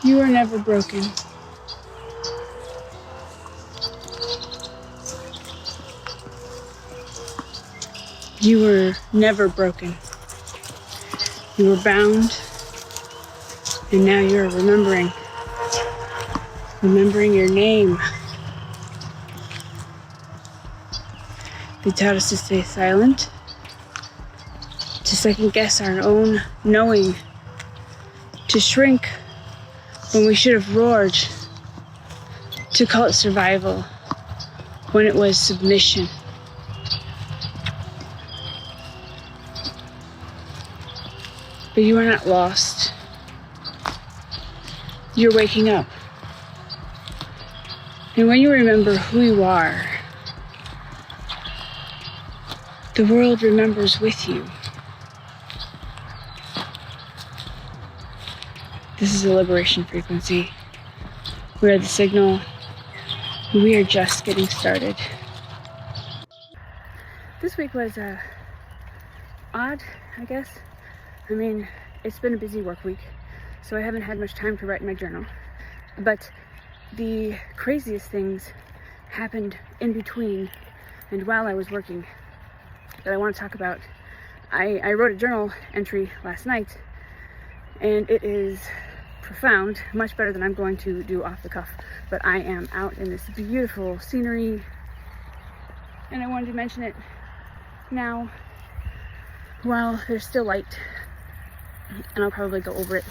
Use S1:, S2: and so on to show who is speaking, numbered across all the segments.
S1: You are never broken. You were never broken. You were bound, and now you're remembering your name. They taught us to stay silent, to second guess our own knowing, to shrink when we should have roared, to call it survival when it was submission. But you are not lost. You're waking up. And when you remember who you are, the world remembers with you. This is a liberation frequency. We are the signal. We are just getting started. This week was odd, I guess. I mean, it's been a busy work week, so I haven't had much time to write in my journal. But the craziest things happened in between and while I was working that I want to talk about. I wrote a journal entry last night, and it is profound, much better than I'm going to do off the cuff. But I am out in this beautiful scenery, and I wanted to mention it now while there's still light, and I'll probably go over it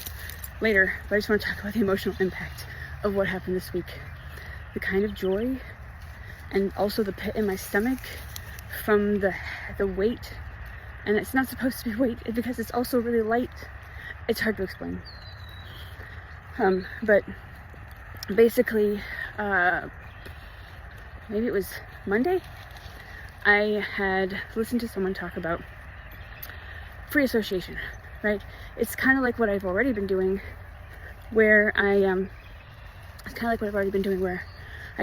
S1: later, but I just want to talk about the emotional impact of what happened this week. The kind of joy, and also the pit in my stomach from the weight. And it's not supposed to be weight because it's also really light. It's hard to explain. But basically, maybe it was Monday, I had listened to someone talk about free association, right? It's kind of like what I've already been doing, where I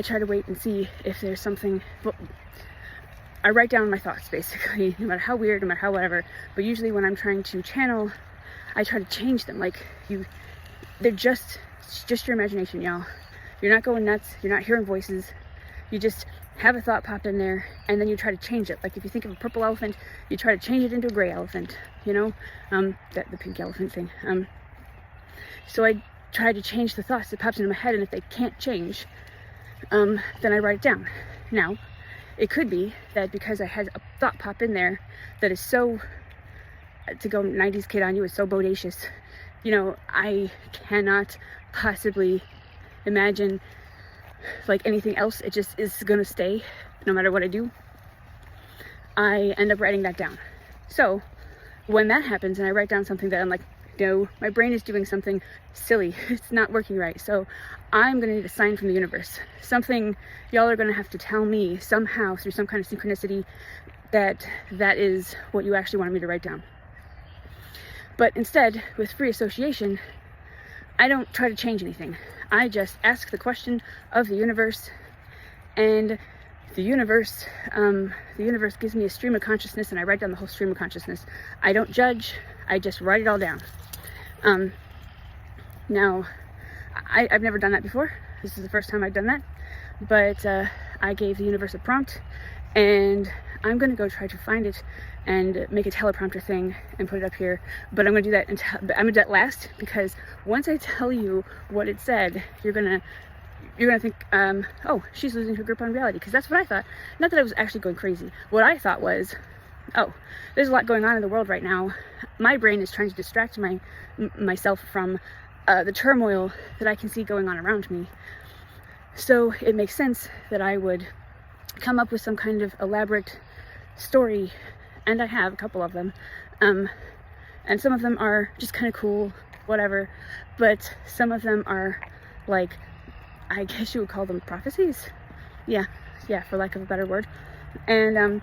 S1: try to wait and see if there's something. Well, I write down my thoughts, basically, no matter how weird, no matter how whatever. But usually when I'm trying to channel, I try to change them. Like, they're just your imagination, y'all. You're not going nuts. You're not hearing voices. You just have a thought pop in there, and then you try to change it. Like, if you think of a purple elephant, you try to change it into a gray elephant, you know? The pink elephant thing. So I try to change the thoughts that pops into my head, and if they can't change, then I write it down. Now, it could be that because I had a thought pop in there that is so, to go 90s kid on you, is so bodacious. You know, I cannot possibly imagine like anything else. It just is gonna stay no matter what I do. I end up writing that down. So when that happens and I write down something that I'm like, no, my brain is doing something silly. It's not working right. So I'm gonna need a sign from the universe. Something y'all are gonna have to tell me somehow through some kind of synchronicity that is what you actually wanted me to write down. But instead, with free association, I don't try to change anything. I just ask the question of the universe, and the universe gives me a stream of consciousness, and I write down the whole stream of consciousness. I don't judge. I just write it all down. Now, I've never done that before. This is the first time I've done that, but I gave the universe a prompt, and I'm gonna go try to find it and make a teleprompter thing and put it up here. But I'm gonna do that I'm gonna do that last, because once I tell you what it said, you're gonna think, oh, she's losing her grip on reality, because that's what I thought. Not that I was actually going crazy. What I thought was, oh, there's a lot going on in the world right now. My brain is trying to distract myself from the turmoil that I can see going on around me. So it makes sense that I would come up with some kind of elaborate story, and I have a couple of them. And some of them are just kind of cool, whatever. But some of them are like, I guess you would call them prophecies. Yeah, for lack of a better word. And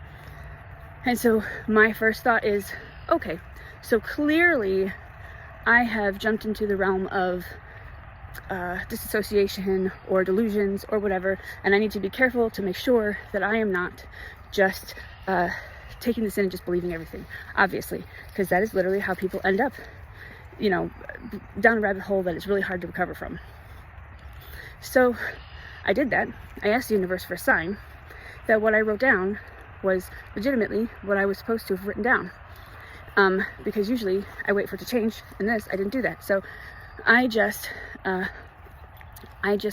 S1: so my first thought is, okay, so clearly I have jumped into the realm of disassociation or delusions or whatever, and I need to be careful to make sure that I am not just taking this in and just believing everything, obviously, because that is literally how people end up you know, down a rabbit hole that is really hard to recover from. So I did that. I asked the universe for a sign that what I wrote down was legitimately what I was supposed to have written down. Because usually I wait for it to change, and this, I didn't do that. So I just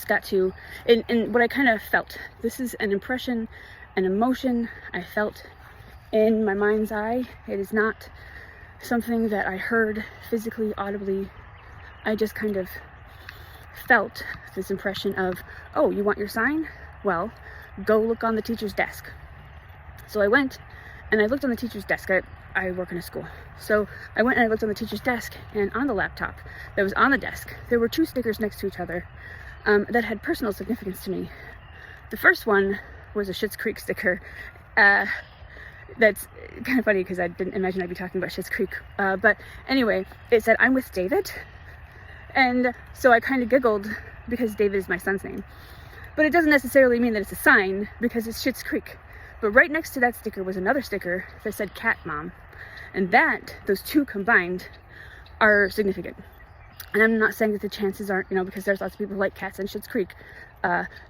S1: got to, and what I kind of felt, this is an impression, an emotion I felt in my mind's eye. It is not something that I heard physically, audibly. I just kind of felt this impression of, oh, you want your sign? Well, go look on the teacher's desk. So I went and I looked on the teacher's desk. I work in a school. So I went and I looked on the teacher's desk, and on the laptop that was on the desk, there were 2 stickers next to each other that had personal significance to me. The first one was a Schitt's Creek sticker. That's kind of funny because I didn't imagine I'd be talking about Schitt's Creek. But anyway, it said, "I'm with David." And so I kind of giggled because David is my son's name. But it doesn't necessarily mean that it's a sign because it's Schitt's Creek. But right next to that sticker was another sticker that said "Cat Mom." And those 2 combined are significant. And I'm not saying that the chances aren't, because there's lots of people who like cats in Schitt's Creek.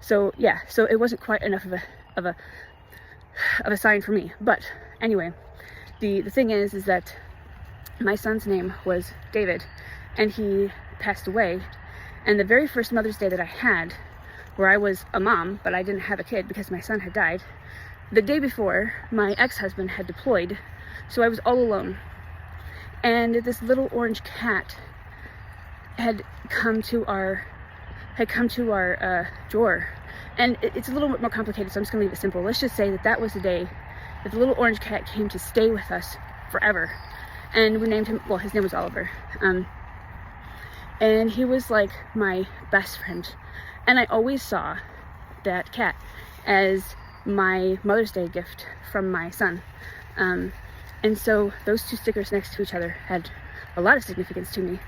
S1: So it wasn't quite enough of a sign for me. But anyway, the thing is that my son's name was David, and he passed away. And the very first Mother's Day that I had, where I was a mom, but I didn't have a kid because my son had died, the day before, my ex-husband had deployed, so I was all alone. And this little orange cat had come to our drawer. And it's a little bit more complicated, so I'm just gonna leave it simple. Let's just say that was the day that the little orange cat came to stay with us forever. And we named him, well, his name was Oliver. And he was like my best friend. And I always saw that cat as my Mother's Day gift from my son. And so those 2 stickers next to each other had a lot of significance to me.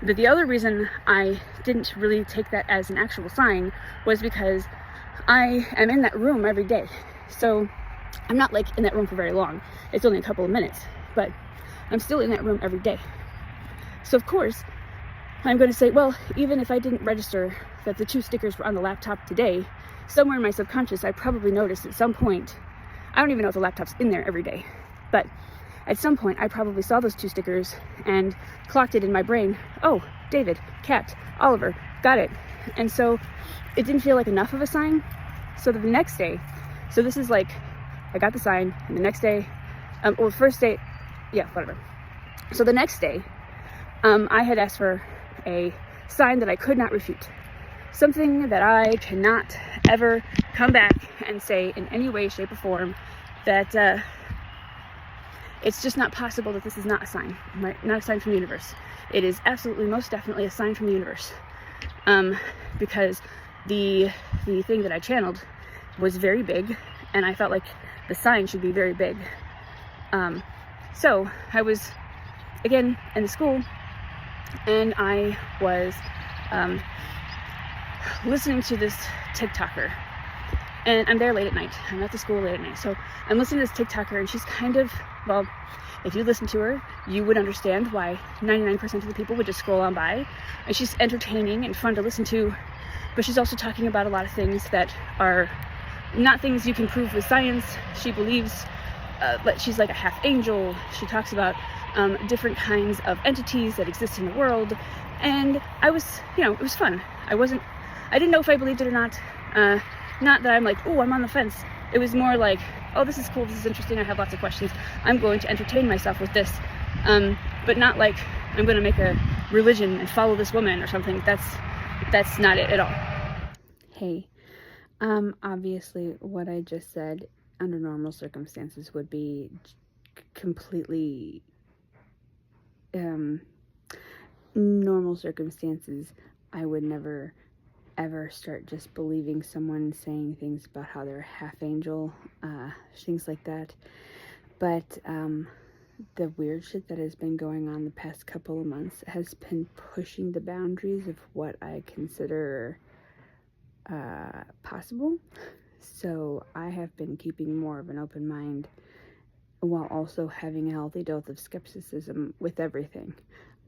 S1: But the other reason I didn't really take that as an actual sign was because I am in that room every day. So I'm not like in that room for very long. It's only a couple of minutes, but I'm still in that room every day. So of course, I'm going to say, well, even if I didn't register that the 2 stickers were on the laptop today, somewhere in my subconscious, I probably noticed at some point, I don't even know if the laptop's in there every day, but at some point, I probably saw those 2 stickers and clocked it in my brain. Oh, David, cat, Oliver, got it. And so it didn't feel like enough of a sign. So the next day, so this is like, I got the sign, and the next day, first day, yeah, whatever. So the next day, I had asked for a sign that I could not refute. Something that I cannot ever come back and say in any way, shape, or form that it's just not possible that this is not a sign, right? Not a sign from the universe. It is absolutely, most definitely a sign from the universe. Because the thing that I channeled was very big, and I felt like the sign should be very big. So I was, again, in the school, and I was listening to this TikToker. And I'm there late at night. I'm at the school late at night. So I'm listening to this TikToker, and she's kind of, well, if you listen to her, you would understand why 99% of the people would just scroll on by. And she's entertaining and fun to listen to, but she's also talking about a lot of things that are not things you can prove with science. She believes that she's like a half angel. She talks about different kinds of entities that exist in the world. And I was, it was fun. I didn't know if I believed it or not. Not that I'm like, oh, I'm on the fence. It was more like, oh, this is cool, this is interesting, I have lots of questions. I'm going to entertain myself with this. But not like I'm going to make a religion and follow this woman or something. That's not it at all.
S2: Hey, obviously what I just said under normal circumstances would be completely normal circumstances. I would never ever start just believing someone saying things about how they're half angel, things like that. But the weird shit that has been going on the past couple of months has been pushing the boundaries of what I consider possible. So I have been keeping more of an open mind while also having a healthy dose of skepticism with everything.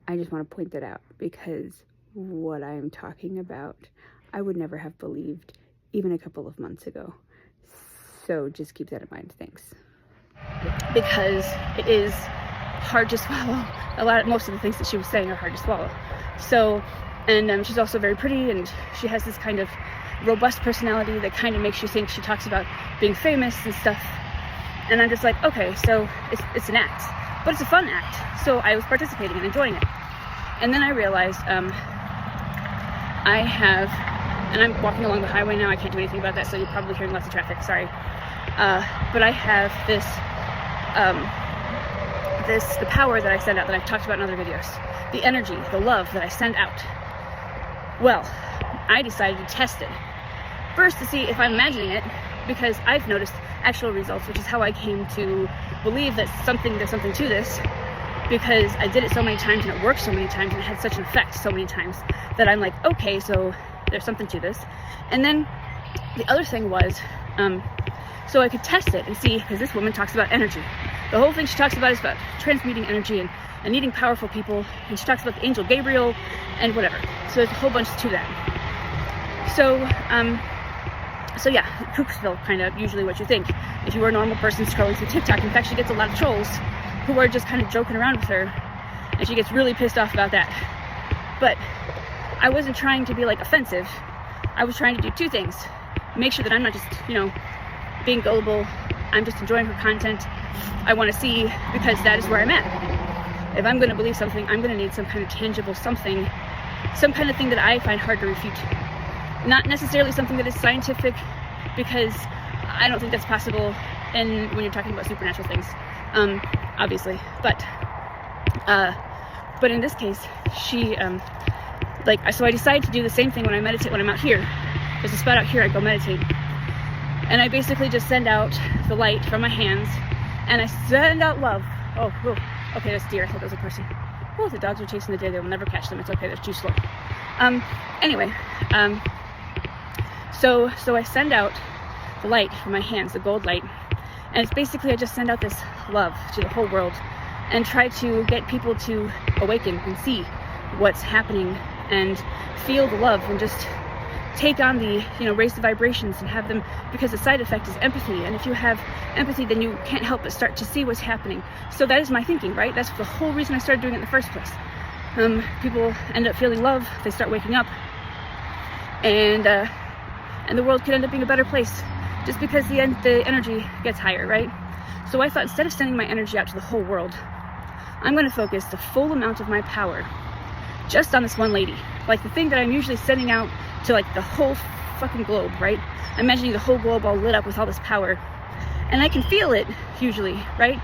S2: I just want to point that out, because what I'm talking about, I would never have believed even a couple of months ago. So just keep that in mind. Thanks.
S1: Because it is hard to swallow. Most of the things that she was saying are hard to swallow. So, and she's also very pretty, and she has this kind of robust personality that kind of makes you think she talks about being famous and stuff. And I'm just like, okay, so it's an act, but it's a fun act. So I was participating and enjoying it. And then I realized I have, and I'm walking along the highway now, I can't do anything about that, so you're probably hearing lots of traffic, sorry. But I have the power that I send out, that I've talked about in other videos. The energy, the love that I send out. Well, I decided to test it. First, to see if I'm imagining it, because I've noticed actual results, which is how I came to believe that there's something to this, because I did it so many times and it worked so many times and it had such an effect so many times that I'm like, okay, so there's something to this. And then the other thing was, so I could test it and see, because this woman talks about energy. The whole thing she talks about is about transmuting energy and needing powerful people, and she talks about the angel Gabriel and whatever. So there's a whole bunch to that. So yeah, Kooksville, kind of usually what you think. If you were a normal person scrolling through TikTok, in fact, she gets a lot of trolls who are just kind of joking around with her, and she gets really pissed off about that. But I wasn't trying to be like offensive. I was trying to do two things: make sure that I'm not just, being gullible. I'm just enjoying her content. I want to see, because that is where I'm at. If I'm going to believe something, I'm going to need some kind of tangible something, some kind of thing that I find hard to refute. Not necessarily something that is scientific, because I don't think that's possible when you're talking about supernatural things, obviously. But in this case, she, so I decided to do the same thing when I meditate when I'm out here. There's a spot out here I go meditate. And I basically just send out the light from my hands, and I send out love. Oh, okay, that's deer. I thought that was a person. Oh, the dogs are chasing the deer. They will never catch them. It's okay. They're too slow. Anyway, so I send out the light from my hands, the gold light, and it's basically I just send out this love to the whole world and try to get people to awaken and see what's happening and feel the love and just take on the, raise the vibrations and have them, because the side effect is empathy. And if you have empathy, then you can't help but start to see what's happening. So that is my thinking, right? That's the whole reason I started doing it in the first place. People end up feeling love, they start waking up, and the world could end up being a better place just because the energy gets higher, right? So I thought, instead of sending my energy out to the whole world, I'm going to focus the full amount of my power just on this one lady. Like the thing that I'm usually sending out to like the whole fucking globe, right? I'm imagining the whole globe all lit up with all this power. And I can feel it usually, right?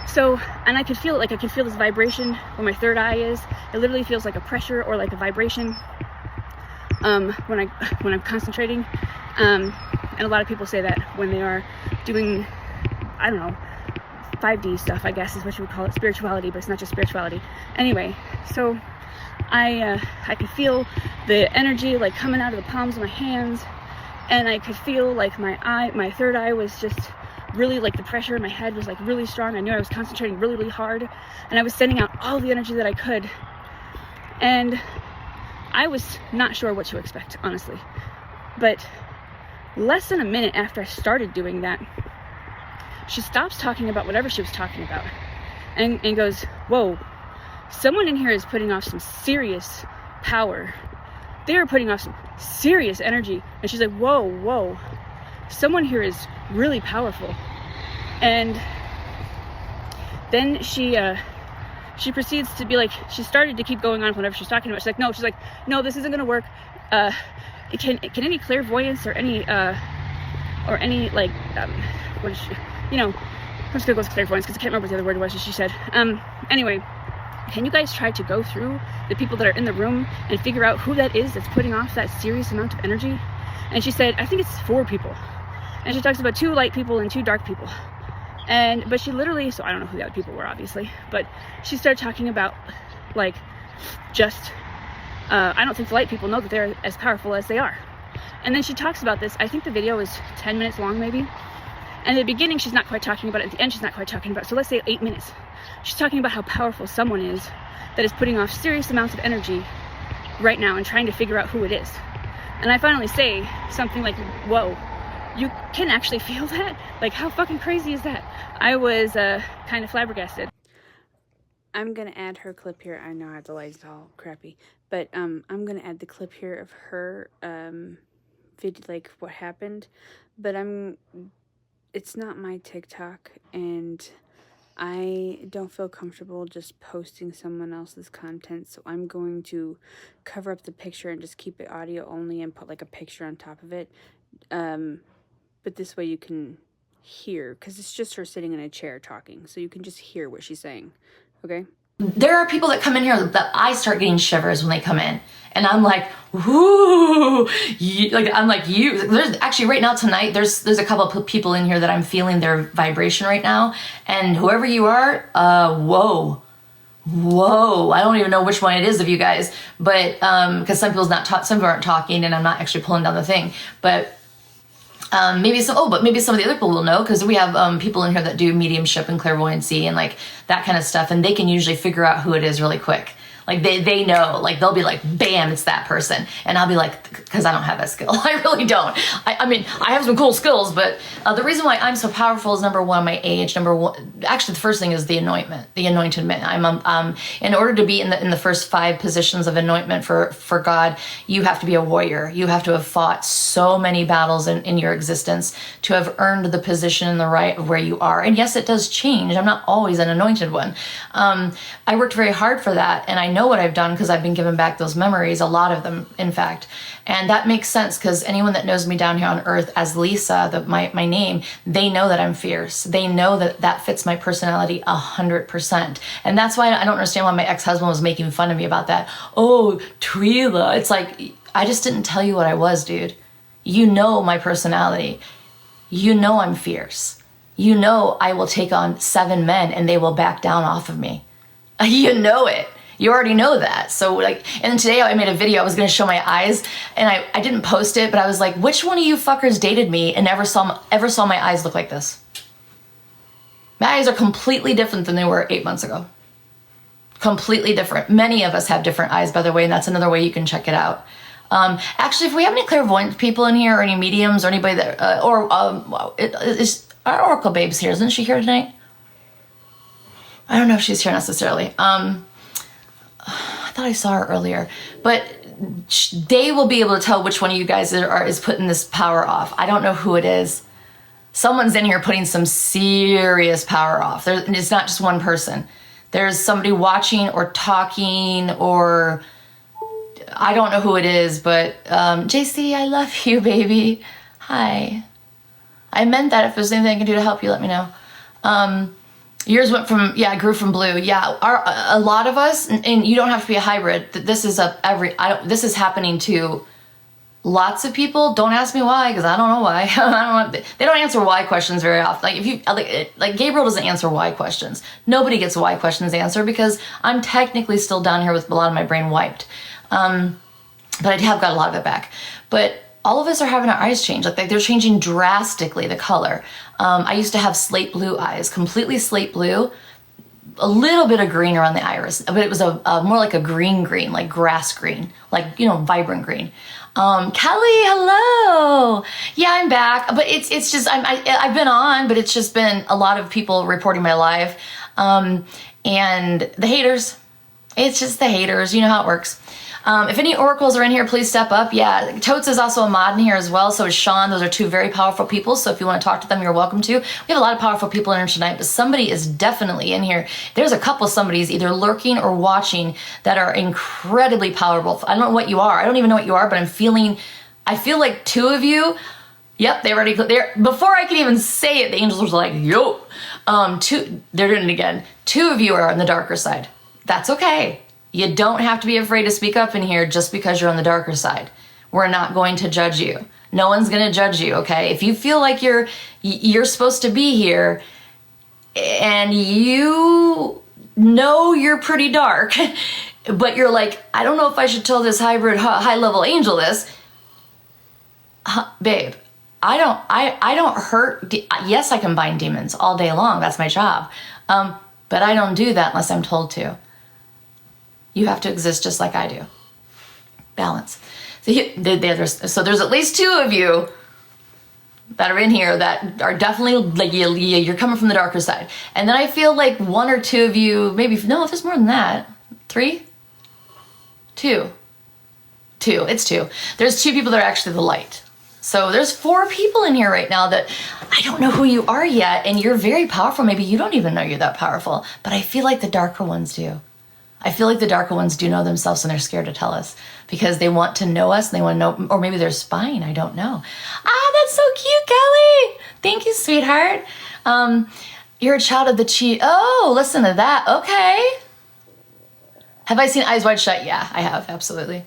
S1: So, and I can feel it, like I can feel this vibration where my third eye is. It literally feels like a pressure or like a vibration when I'm concentrating. And a lot of people say that when they are doing, I don't know, 5D stuff, I guess is what you would call it, spirituality, but it's not just spirituality. Anyway, so I could feel the energy like coming out of the palms of my hands, and I could feel like my third eye was just really, like the pressure in my head was like really strong. I knew I was concentrating really, really hard, and I was sending out all the energy that I could. And I was not sure what to expect, honestly. But less than a minute after I started doing that, she stops talking about whatever she was talking about and goes, whoa, someone in here is putting off some serious power. They are putting off some serious energy. And she's like, whoa, someone here is really powerful. And then she proceeds to be like, she started to keep going on whenever she's talking about it. She's like, no, this isn't gonna work. Can any clairvoyance or any like, what is she, I'm just gonna go with clairvoyance because I can't remember what the other word was that she said. Anyway, can you guys try to go through the people that are in the room and figure out who that is that's putting off that serious amount of energy? And she said, I think it's 4 people. And she talks about 2 light people and 2 dark people. But she literally, so I don't know who the other people were, obviously, but she started talking about, like, just, I don't think the light people know that they're as powerful as they are. And then she talks about this, I think the video is 10 minutes long, maybe. And at the beginning, she's not quite talking about it. At the end, she's not quite talking about it. So let's say 8 minutes. She's talking about how powerful someone is that is putting off serious amounts of energy right now and trying to figure out who it is. And I finally say something like, whoa, you can actually feel that? Like, how fucking crazy is that? I was kind of flabbergasted.
S2: I'm going to add her clip here. I know the light's all crappy. But I'm going to add the clip here of her video, like what happened. But it's not my TikTok, and I don't feel comfortable just posting someone else's content, so I'm going to cover up the picture and just keep it audio only and put like a picture on top of it. But this way you can hear, because it's just her sitting in a chair talking, so you can just hear what she's saying, okay?
S3: There are people that come in here that I start getting shivers when they come in. And I'm like, whoo, there's actually right now tonight, there's a couple of people in here that I'm feeling their vibration right now. And whoever you are, whoa, I don't even know which one it is of you guys, but, cause some people aren't talking and I'm not actually pulling down the thing, but maybe some of the other people will know, because we have people in here that do mediumship and clairvoyancy and like that kind of stuff, and they can usually figure out who it is really quick. Like they know, like they'll be like, bam, it's that person. And I'll be like, because I don't have that skill. I really don't. I mean, I have some cool skills, but the reason why I'm so powerful is, number one, my age. Number one, actually the first thing is the anointment, the anointment. I'm in order to be in the first 5 positions of anointment for God, you have to be a warrior. You have to have fought so many battles in your existence to have earned the position and the right of where you are. And yes, it does change. I'm not always an anointed one. I worked very hard for that, and I know what I've done because I've been given back those memories, a lot of them, in fact. And that makes sense, because anyone that knows me down here on earth as Lisa, my name, they know that I'm fierce. They know that fits my personality 100%. And that's why I don't understand why my ex-husband was making fun of me about that. Oh, Twila. It's like, I just didn't tell you what I was, dude. You know my personality. You know I'm fierce. You know I will take on 7 men and they will back down off of me. You know it. You already know that. So like, and then today I made a video, I was going to show my eyes, and I didn't post it, but I was like, which one of you fuckers dated me and ever saw my eyes look like this? My eyes are completely different than they were 8 months ago. Completely different. Many of us have different eyes, by the way, and that's another way you can check it out. Actually, if we have any clairvoyant people in here, or any mediums, or anybody that, is our Oracle Babes here? Isn't she here tonight? I don't know if she's here necessarily. I thought I saw her earlier, but they will be able to tell which one of you guys is putting this power off. I don't know who it is. Someone's in here putting some serious power off. It's not just one person. There's somebody watching or talking, or I don't know who it is, but JC, I love you, baby. Hi. I meant that. If there's anything I can do to help you, let me know. Yours went from, grew from blue. Yeah, a lot of us, and you don't have to be a hybrid. This is this is happening to lots of people. Don't ask me why, because I don't know why. They don't answer why questions very often. Like Gabriel doesn't answer why questions. Nobody gets why questions answered, because I'm technically still down here with a lot of my brain wiped. But I have got a lot of it back. But all of us are having our eyes change. Like they're changing drastically, the color. I used to have slate blue eyes, completely slate blue, a little bit of green around the iris, but it was a more like a green, like grass green, like, vibrant green. Kelly, hello. Yeah, I'm back, but it's just, I've been on, but it's just been a lot of people reporting my live, and the haters. It's just the haters. You know how it works. If any oracles are in here, please step up. Yeah, Totes is also a mod in here as well. So is Sean. Those are 2 very powerful people. So if you want to talk to them, you're welcome to. We have a lot of powerful people in here tonight, but somebody is definitely in here. There's a couple somebody's either lurking or watching that are incredibly powerful. I don't know what you are. I don't even know what you are, but I feel like 2 of you. Yep, before I could even say it, the angels were like, yo. 2, they're doing it again. 2 of you are on the darker side. That's okay. You don't have to be afraid to speak up in here just because you're on the darker side. We're not going to judge you. No one's going to judge you, okay? If you feel like you're supposed to be here and you know you're pretty dark, but you're like, I don't know if I should tell this hybrid high-level angel this. Babe, I don't hurt. Yes, I can bind demons all day long. That's my job. But I don't do that unless I'm told to. You have to exist just like I do. Balance. So there's at least 2 of you that are in here that are definitely like, you're coming from the darker side. And then I feel like 1 or 2 of you, maybe, no, if it's more than that, 3? 2. It's 2. There's 2 people that are actually the light. So there's 4 people in here right now that I don't know who you are yet, and you're very powerful. Maybe you don't even know you're that powerful, but I feel like the darker ones do. I feel like the darker ones do know themselves, and they're scared to tell us because they want to know us and they want to know, or maybe they're spying. I don't know. That's so cute, Kelly. Thank you, sweetheart. You're a child of the chi. Oh, listen to that. Okay. Have I seen Eyes Wide Shut? Yeah, I have. Absolutely.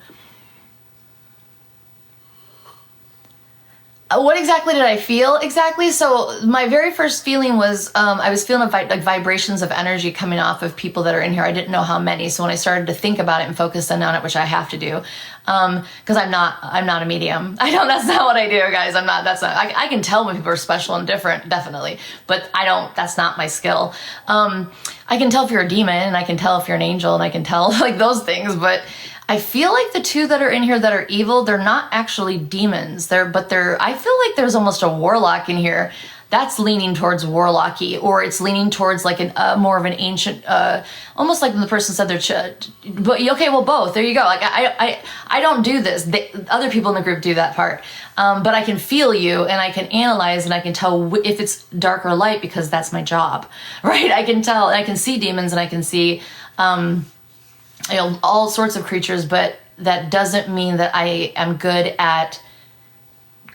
S3: What exactly did I feel exactly? So my very first feeling was I was feeling like vibrations of energy coming off of people that are in here. I didn't know how many. So when I started to think about it and focus in on it, which I have to do, because I'm not a medium. That's not what I do, guys. I can tell when people are special and different, definitely, but that's not my skill. I can tell if you're a demon, and I can tell if you're an angel, and I can tell like those things, but I feel like the 2 that are in here that are evil, they're not actually demons. I feel like there's almost a warlock in here that's leaning towards warlocky, or it's leaning towards like more of an ancient, almost like when the person said but okay, well, both. There you go. Like I don't do this. Other people in the group do that part. But I can feel you, and I can analyze, and I can tell if it's dark or light because that's my job, right? I can tell, and I can see demons, and I can see, all sorts of creatures, but that doesn't mean that I am good at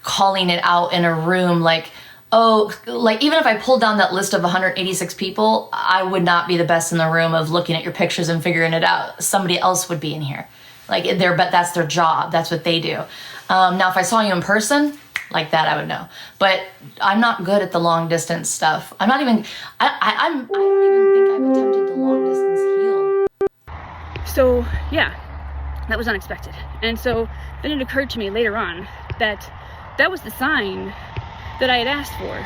S3: calling it out in a room. Like, even if I pulled down that list of 186 people, I would not be the best in the room of looking at your pictures and figuring it out. Somebody else would be in here. But that's their job. That's what they do. Now, if I saw you in person, like that, I would know. But I'm not good at the long distance stuff. I don't even think I've attempted the long distance heal.
S1: So yeah, that was unexpected. And so then it occurred to me later on that was the sign that I had asked for,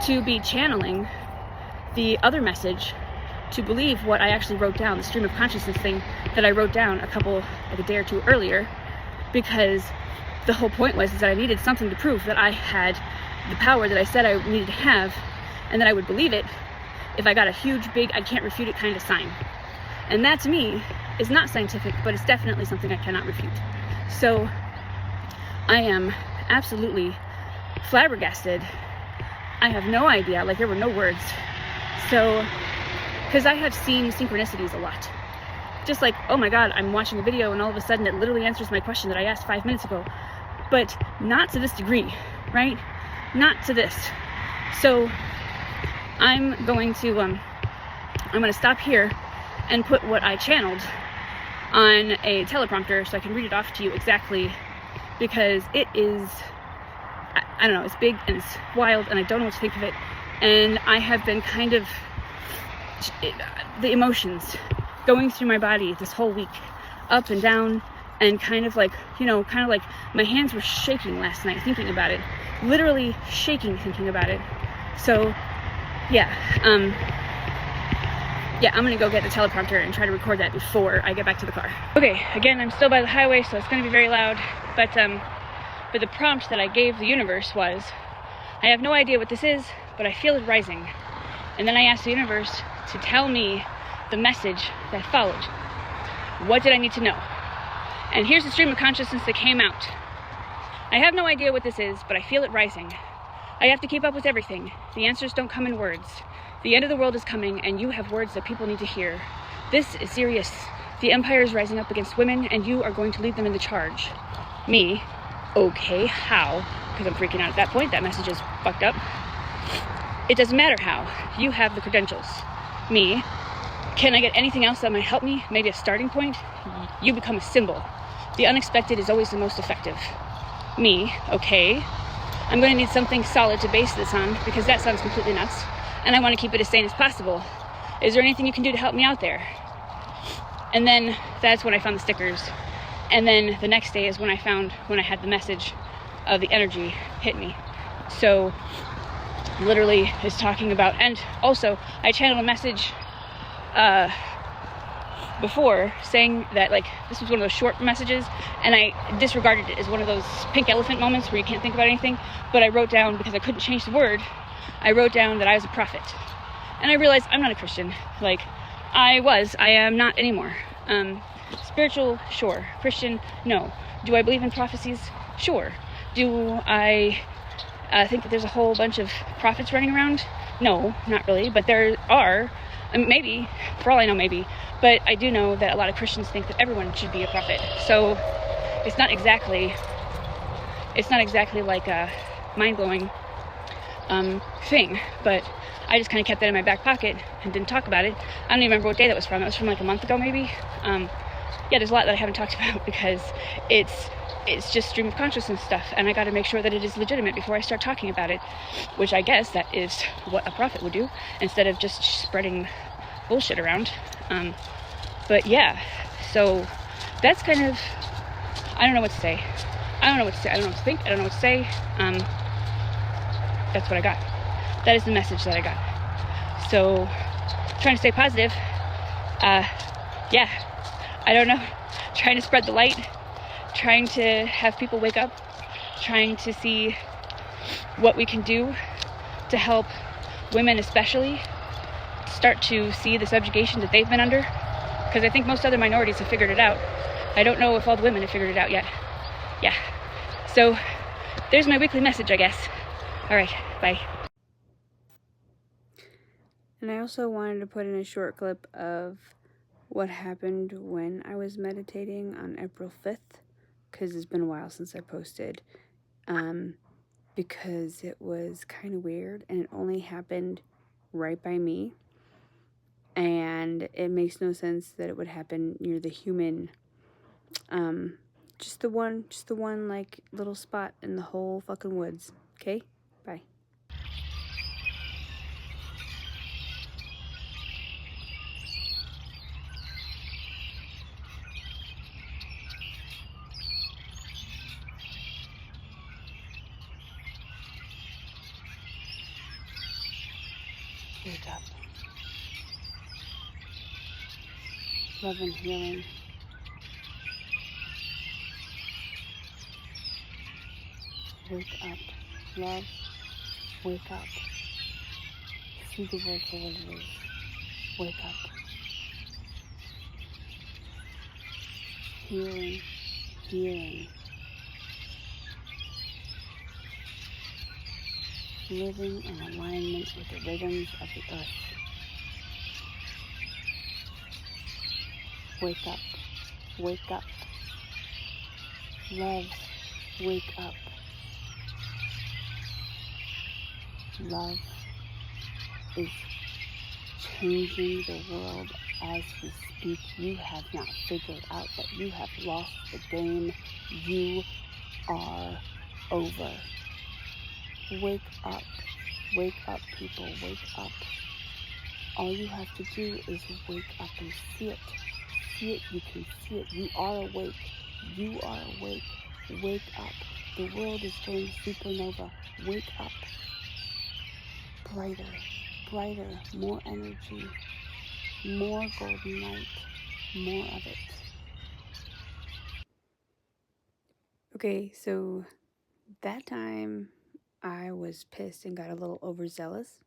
S1: to be channeling the other message, to believe what I actually wrote down, the stream of consciousness thing that I wrote down a day or 2 earlier, because the whole point was that I needed something to prove that I had the power that I said I needed to have, and that I would believe it if I got a huge, big, I can't refute it kind of sign. And that, to me, is not scientific, but it's definitely something I cannot refute. So I am absolutely flabbergasted. I have no idea, like there were no words. So, because I have seen synchronicities a lot. Just like, oh my God, I'm watching a video and all of a sudden it literally answers my question that I asked 5 minutes ago. But not to this degree, right? Not to this. So I'm going to stop here and put what I channeled on a teleprompter so I can read it off to you exactly, because it is, I don't know, it's big and it's wild and I don't know what to think of it. And I have been kind of, the emotions going through my body this whole week, up and down, and kind of like my hands were shaking last night thinking about it, literally shaking thinking about it. So yeah, I'm gonna go get the teleprompter and try to record that before I get back to the car. Okay, again, I'm still by the highway, so it's gonna be very loud, but the prompt that I gave the universe was, I have no idea what this is, but I feel it rising. And then I asked the universe to tell me the message that followed. What did I need to know? And here's the stream of consciousness that came out. I have no idea what this is, but I feel it rising. I have to keep up with everything. The answers don't come in words. The end of the world is coming, and you have words that people need to hear. This is serious. The empire is rising up against women, and you are going to lead them in the charge. Me, okay, how? Because I'm freaking out at that point. That message is fucked up. It doesn't matter how. You have the credentials. Me, can I get anything else that might help me? Maybe a starting point? You become a symbol. The unexpected is always the most effective. Me, okay. I'm going to need something solid to base this on, because that sounds completely nuts. And I want to keep it as sane as possible. Is there anything you can do to help me out there? And then that's when I found the stickers. And then the next day is when I had the message of the energy hit me. So literally is talking about, and also I channeled a message before saying that, like, this was one of those short messages, and I disregarded it as one of those pink elephant moments where you can't think about anything. But I wrote down, because I couldn't change the word, I wrote down that I was a prophet. And I realized I'm not a Christian. Like, I am not anymore. Spiritual, sure. Christian, no. Do I believe in prophecies? Sure. Do I think that there's a whole bunch of prophets running around? No, not really. But there are, maybe, for all I know, maybe. But I do know that a lot of Christians think that everyone should be a prophet. So it's not exactly like a mind-blowing thing. But I just kind of kept that in my back pocket and didn't talk about it. I don't even remember what day that was from. It was from like a month ago, maybe. Yeah, there's a lot that I haven't talked about because it's just stream of consciousness stuff, and I got to make sure that it is legitimate before I start talking about it, which I guess that is what a prophet would do, instead of just spreading bullshit around. But yeah, so that's kind of, I don't know what to say. I don't know what to say. I don't know what to think. I don't know what to say. That's what I got. That is the message that I got. So, trying to stay positive. Yeah, I don't know. Trying to spread the light. Trying to have people wake up. Trying to see what we can do to help women especially start to see the subjugation that they've been under. Because I think most other minorities have figured it out. I don't know if all the women have figured it out yet. Yeah. So, there's my weekly message, I guess. Alright, bye.
S2: And I also wanted to put in a short clip of what happened when I was meditating on April 5th, because it's been a while since I posted, because it was kind of weird, and it only happened right by me, and it makes no sense that it would happen near the human, just the one, like, little spot in the whole fucking woods. Okay? Bye. Wake up. Love and healing. Wake up. Love. Wake up. See the world for what it is. Wake up. Healing. Healing. Living in alignment with the rhythms of the earth. Wake up. Wake up. Love. Wake up. Love is changing the world as we speak. You have not figured out that you have lost the game. You are over. Wake up. Wake up, people. Wake up. All you have to do is wake up and see it. See it. You can see it. You are awake. You are awake. Wake up. The world is going supernova. Wake up. Brighter. Brighter. More energy. More golden light. More of it. Okay, so that time I was pissed and got a little overzealous,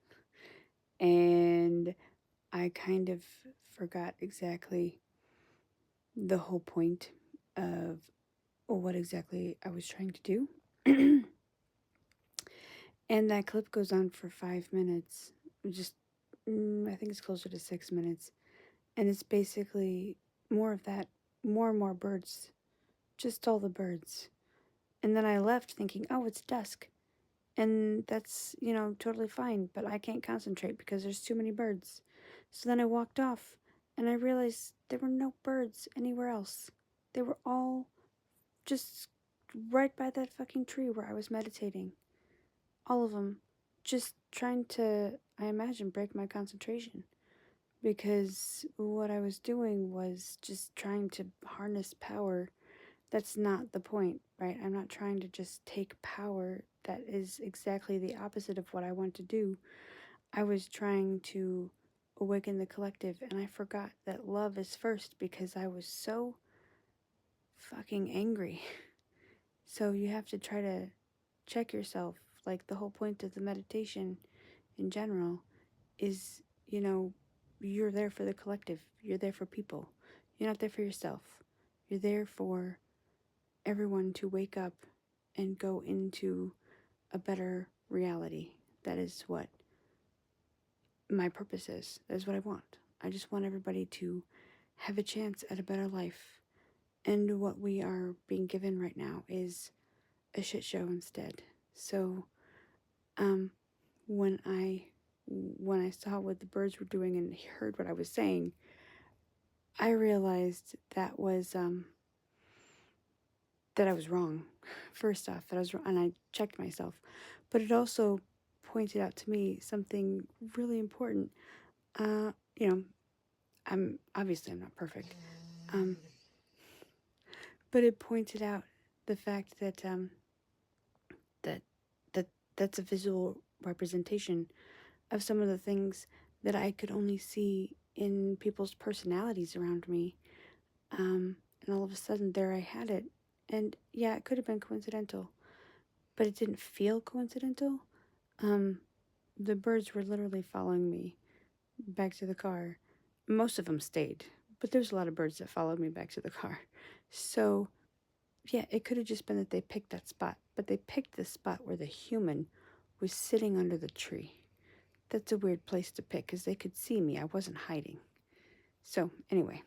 S2: and I kind of forgot exactly the whole point of what exactly I was trying to do. And that clip goes on for 5 minutes, just I think it's closer to 6 minutes, and it's basically more of that, more and more birds, just all the birds. And then I left thinking, oh, it's dusk. And that's, totally fine, but I can't concentrate because there's too many birds. So then I walked off, and I realized there were no birds anywhere else. They were all just right by that fucking tree where I was meditating. All of them. Just trying to, I imagine, break my concentration. Because what I was doing was just trying to harness power that's not the point, right? I'm not trying to just take power. That is exactly the opposite of what I want to do. I was trying to awaken the collective, and I forgot that love is first because I was so fucking angry. So you have to try to check yourself. Like, the whole point of the meditation in general is, you know, you're there for the collective. You're there for people. You're not there for yourself. You're there for everyone to wake up and go into a better reality. That is what my purpose is. That is what I want. I just want everybody to have a chance at a better life. And what we are being given right now is a shit show instead. So, when I saw what the birds were doing and heard what I was saying, I realized that I was wrong. First off, that I was wrong, and I checked myself. But it also pointed out to me something really important. You know, I'm not perfect. But it pointed out the fact that that's a visual representation of some of the things that I could only see in people's personalities around me. And all of a sudden, there I had it. And yeah, it could have been coincidental, but it didn't feel coincidental. The birds were literally following me back to the car. Most of them stayed, but there's a lot of birds that followed me back to the car. So, yeah, it could have just been that they picked that spot, but they picked the spot where the human was sitting under the tree. That's a weird place to pick because they could see me. I wasn't hiding. So, anyway,